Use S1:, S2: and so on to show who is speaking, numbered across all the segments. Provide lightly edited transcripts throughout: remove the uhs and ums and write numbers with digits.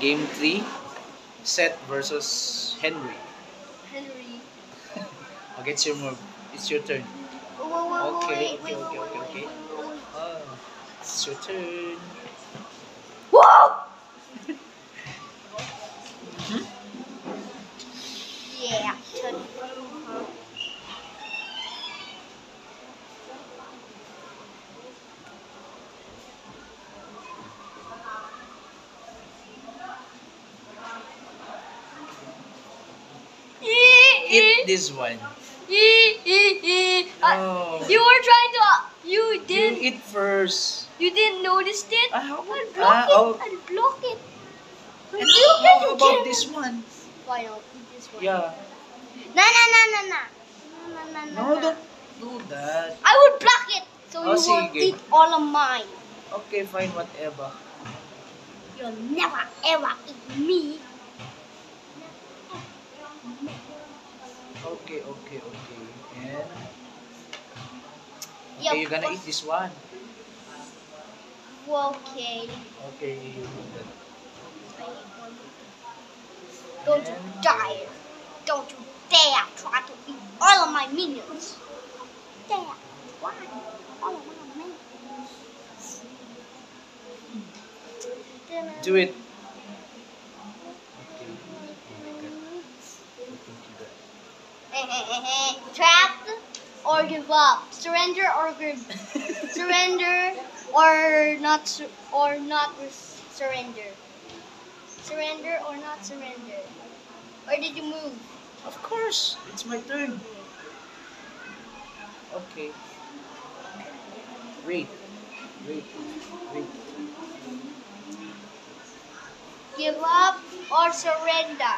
S1: Game 3, Seth versus Henry.
S2: Henry.
S1: Okay, it's your move. It's your turn. Okay, okay, okay, okay, okay. Oh, it's your turn.
S2: Whoa! Yeah, touch.
S1: Eat this one. Oh.
S2: You were trying to. You
S1: You
S2: didn't.
S1: eat first.
S2: You didn't notice it.
S1: How
S2: I'll
S1: about,
S2: block it.
S1: oh,
S2: I'll block it.
S1: and
S2: You
S1: how
S2: can
S1: about
S2: get
S1: this
S2: it.
S1: one?
S2: Why not eat this one?
S1: Yeah.
S2: No, no, no, no, no. No, no, no,
S1: No,
S2: no.
S1: don't do that.
S2: I would block it so
S1: Oh,
S2: you won't
S1: sige.
S2: eat all of mine.
S1: Okay, fine, whatever.
S2: You'll never ever eat me.
S1: Okay, okay, okay. And
S2: Yeah,
S1: okay, you're gonna eat this one.
S2: Okay.
S1: Okay, you do that.
S2: Don't you
S1: And-
S2: dare. Don't you dare try to eat all of my minions. Dare. Why? All of my minions.
S1: Do it. Okay. Oh my god. I think you got.
S2: Trapped or give up. Surrender or give. Surrender or not. Surrender. Surrender or not surrender. Or did you move?
S1: Of course, it's my turn. Okay. Wait. Wait. Wait.
S2: Give up or surrender.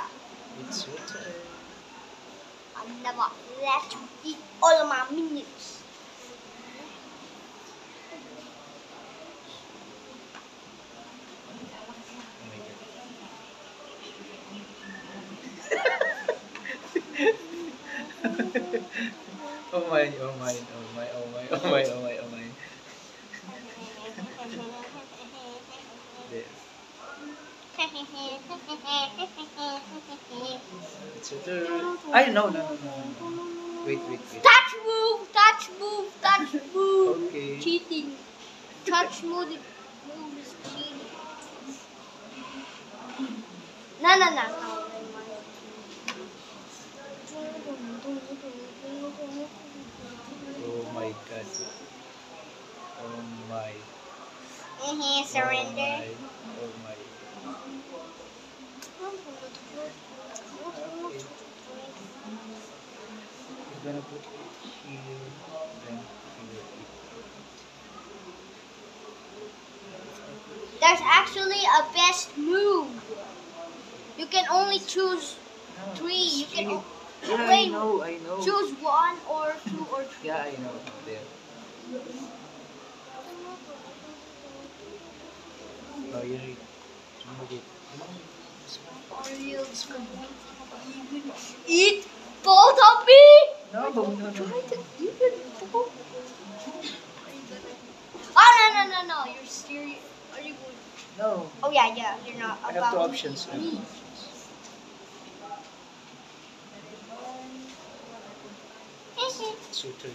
S1: It's your turn.
S2: I'll never let you eat all of my minions.
S1: Oh my god. Oh my, oh my, oh my, oh my, oh my, oh my, oh my. There. It's your turn. I no, no, no, no, no. Wait, wait, wait.
S2: Touch move, touch move, touch move.
S1: Okay.
S2: Cheating. Touch move is cheating. No, no, no, no.
S1: Oh my god. Oh my.
S2: Surrender.
S1: Oh my. Okay. You're gonna put it here, then here.
S2: There's actually a best move. You can only choose
S1: No,
S2: three.
S1: it's
S2: You can
S1: Yeah, I
S2: wait.
S1: know, I know.
S2: Choose one or two or three.
S1: Yeah, I know. There. Oh, you need to move it.
S2: Oreos could even eat both of me.
S1: No, no, no.
S2: Try to eat it both. Oh no, no, no, no! You're serious? Are you going?
S1: No.
S2: Oh yeah, yeah. You're not
S1: I
S2: about
S1: have two
S2: to
S1: options.
S2: eat me.
S1: It's your turn.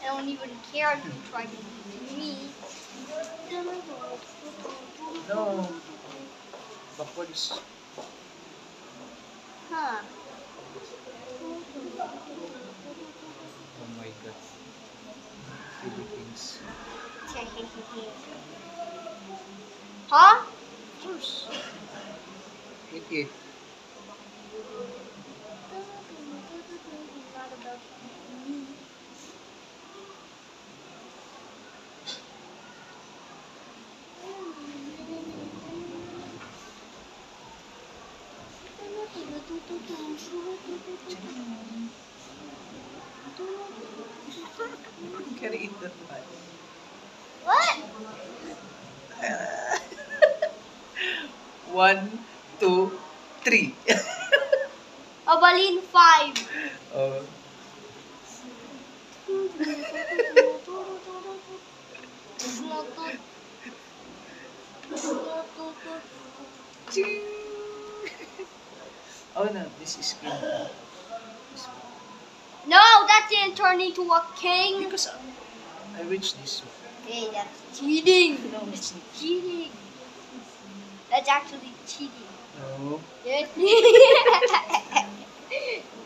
S2: I don't even care if you try to eat me.
S1: No. Backwards.
S2: Huh?
S1: Oh my god. Philippines.
S2: Huh?
S1: Of course. Eat it.
S2: Not about me.
S1: Can I eat that one?
S2: What?
S1: 1, 2, 3.
S2: Abalin 5.
S1: Oh. Ching. Oh no, this is green.
S2: No, that didn't turn into a king.
S1: Because I reached this one.
S2: Hey, that's cheating.
S1: No, it's not.
S2: Cheating. That's actually cheating.
S1: No.
S2: Yes.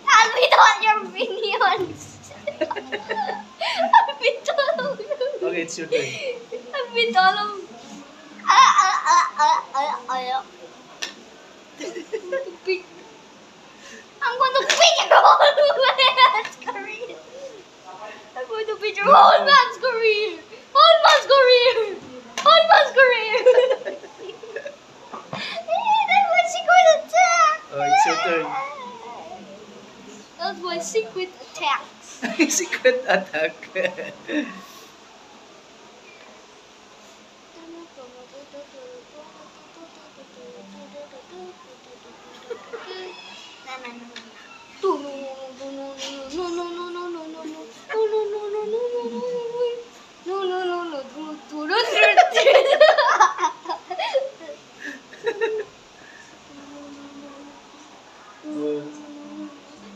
S2: I'll be on your minions. I'll be on.
S1: Okay, it's your turn.
S2: I'll be on. I'm going to beat your whole man's career. I'm going to beat your whole man's career. Whole man's career. Whole man's career. That's my secret attack.
S1: Oh, it's your turn.
S2: That's my secret attacks.
S1: Secret attack.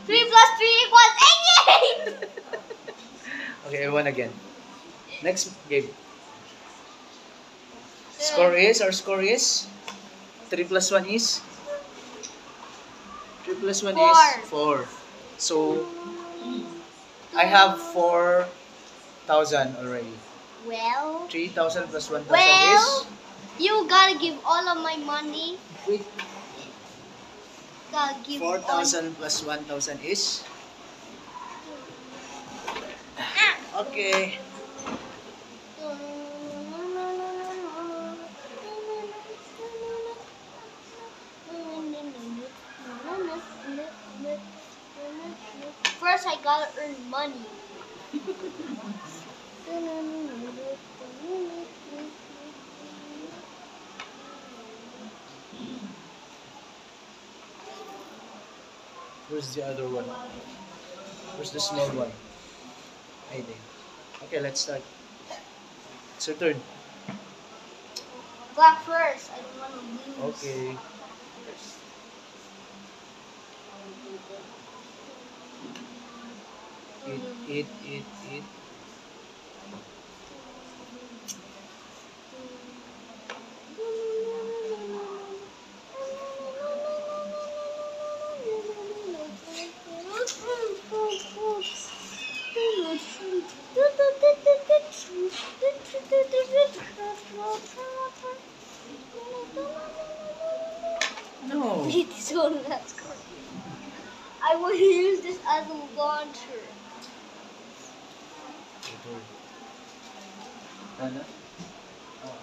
S2: Three plus three equals 88.
S1: Okay, I won again. Next game. Our score is 3 plus 1 is 3 plus 1 is 4. So I have 4,000 already.
S2: Well,
S1: 3,000 plus 1,000
S2: well, you gotta give all of my money.
S1: is
S2: Gotta give
S1: 4,000 plus 1,000 is okay.
S2: First, I gotta earn money.
S1: Where's the other one? Where's the small one? I think. Okay, let's start. It's your turn.
S2: Black first. I don't want to lose.
S1: Okay. Eat. No.
S2: This one, that's correct. I will use this as a launcher.
S1: Done na? Oh.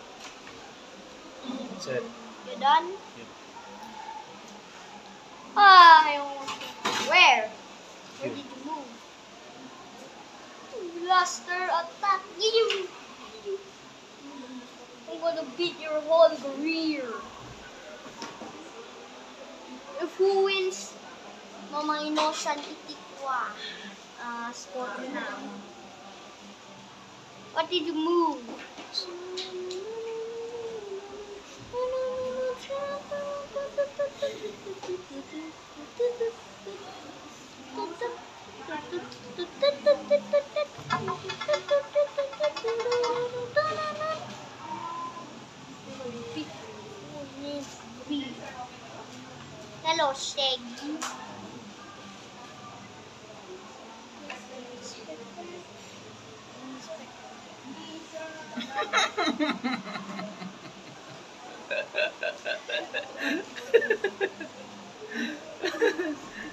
S1: Set.
S2: You done?
S1: Yep.
S2: Ah, I almost. Where? Where did you move? Blaster attack you! I'm gonna beat your whole career. If who wins, Mama Inosan Itikwa. Sport now. What did you move? Hello, Shaggy.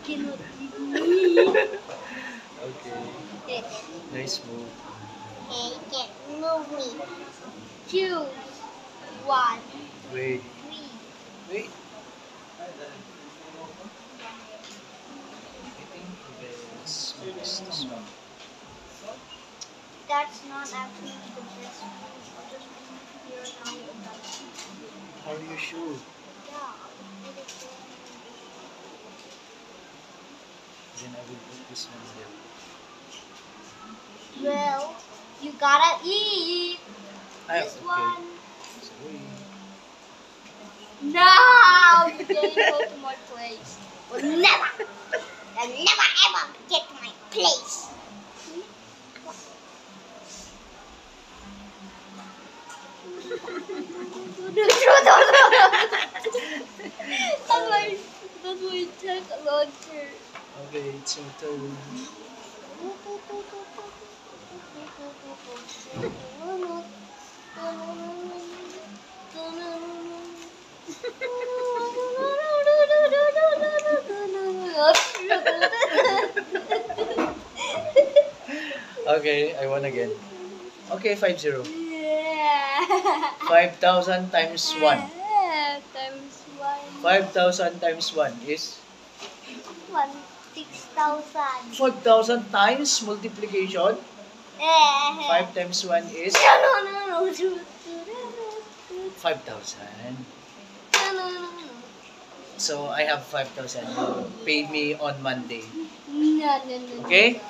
S2: Cannot beat me.
S1: Okay. Nice move.
S2: Hey, can't move me. Choose one,
S1: Wait.
S2: three.
S1: Wait. I think this is this one.
S2: That's not actually the best one. I'll just figure it out if that's
S1: How are you sure?
S2: yeah.
S1: Then I will put this one here.
S2: Well, you gotta eat
S1: Ah,
S2: this
S1: okay.
S2: one.
S1: Sorry.
S2: Nah! place. Will never. They'll never ever get my place. That's my tech launcher.
S1: Okay, it's your turn. Okay, I won again. Okay, 5-0.
S2: Yeah.
S1: 5,000 times 1.
S2: Times 1.
S1: 5,000 times 1 is
S2: 6,000.
S1: 5,000 times multiplication. 5 times 1 is
S2: No.
S1: 5,000. So I have 5,000. You pay me on Monday.
S2: No.
S1: Okay?